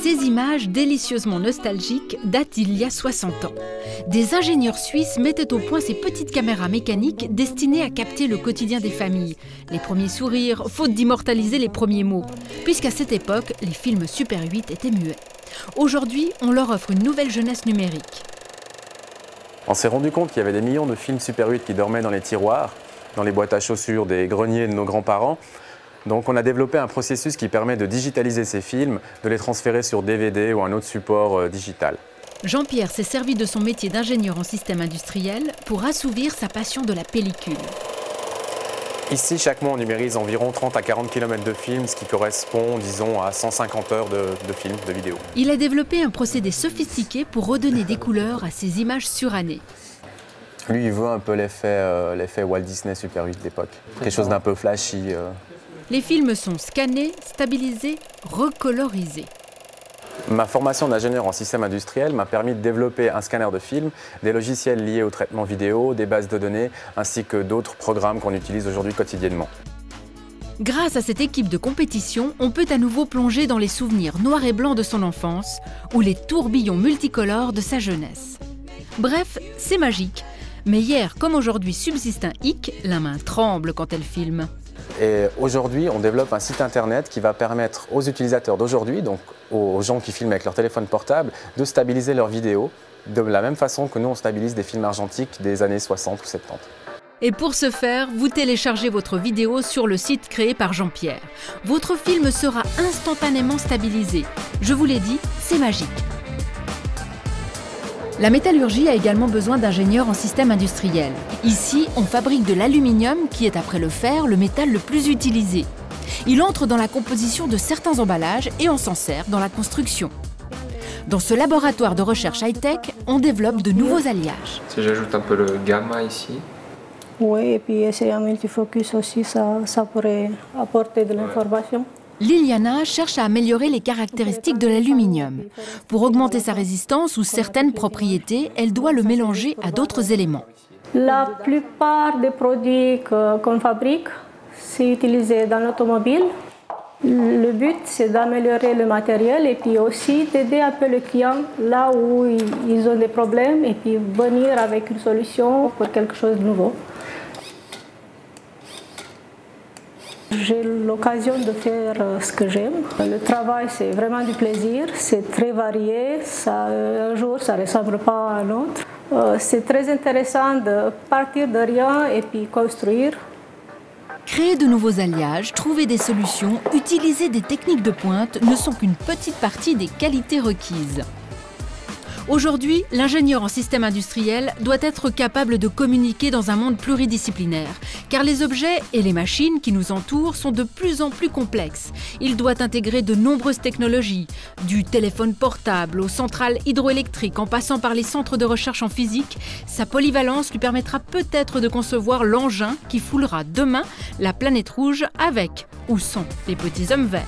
Ces images délicieusement nostalgiques datent d'il y a 60 ans. Des ingénieurs suisses mettaient au point ces petites caméras mécaniques destinées à capter le quotidien des familles. Les premiers sourires, faute d'immortaliser les premiers mots. Puisqu'à cette époque, les films Super 8 étaient muets. Aujourd'hui, on leur offre une nouvelle jeunesse numérique. On s'est rendu compte qu'il y avait des millions de films Super 8 qui dormaient dans les tiroirs, dans les boîtes à chaussures des greniers de nos grands-parents. Donc on a développé un processus qui permet de digitaliser ces films, de les transférer sur DVD ou un autre support digital. Jean-Pierre s'est servi de son métier d'ingénieur en système industriel pour assouvir sa passion de la pellicule. Ici, chaque mois, on numérise environ 30 à 40 km de films, ce qui correspond, disons, à 150 heures de films, de vidéos. Il a développé un procédé sophistiqué pour redonner des couleurs à ces images surannées. Lui, il veut un peu l'effet Walt Disney Super 8 d'époque. Quelque chose d'un peu flashy. Les films sont scannés, stabilisés, recolorisés. Ma formation d'ingénieur en système industriel m'a permis de développer un scanner de films, des logiciels liés au traitement vidéo, des bases de données, ainsi que d'autres programmes qu'on utilise aujourd'hui quotidiennement. Grâce à cette équipe de compétition, on peut à nouveau plonger dans les souvenirs noirs et blancs de son enfance ou les tourbillons multicolores de sa jeunesse. Bref, c'est magique. Mais hier, comme aujourd'hui, subsiste un hic, la main tremble quand elle filme. Et aujourd'hui, on développe un site internet qui va permettre aux utilisateurs d'aujourd'hui, donc aux gens qui filment avec leur téléphone portable, de stabiliser leurs vidéos de la même façon que nous, on stabilise des films argentiques des années 60 ou 70. Et pour ce faire, vous téléchargez votre vidéo sur le site créé par Jean-Pierre. Votre film sera instantanément stabilisé. Je vous l'ai dit, c'est magique. La métallurgie a également besoin d'ingénieurs en système industriel. Ici, on fabrique de l'aluminium qui est après le fer le métal le plus utilisé. Il entre dans la composition de certains emballages et on s'en sert dans la construction. Dans ce laboratoire de recherche high-tech, on développe de nouveaux alliages. Si j'ajoute un peu le gamma ici. Oui, et puis essayer un multifocus aussi, ça pourrait apporter de l'information. Liliana cherche à améliorer les caractéristiques de l'aluminium. Pour augmenter sa résistance ou certaines propriétés, elle doit le mélanger à d'autres éléments. La plupart des produits qu'on fabrique, c'est utilisé dans l'automobile. Le but, c'est d'améliorer le matériel et puis aussi d'aider un peu le client là où ils ont des problèmes et puis venir avec une solution pour quelque chose de nouveau. J'ai l'occasion de faire ce que j'aime. Le travail, c'est vraiment du plaisir, c'est très varié. Un jour, ça ne ressemble pas à un autre. C'est très intéressant de partir de rien et puis construire. Créer de nouveaux alliages, trouver des solutions, utiliser des techniques de pointe ne sont qu'une petite partie des qualités requises. Aujourd'hui, l'ingénieur en système industriel doit être capable de communiquer dans un monde pluridisciplinaire, car les objets et les machines qui nous entourent sont de plus en plus complexes. Il doit intégrer de nombreuses technologies, du téléphone portable aux centrales hydroélectriques en passant par les centres de recherche en physique. Sa polyvalence lui permettra peut-être de concevoir l'engin qui foulera demain la planète rouge avec ou sans les petits hommes verts.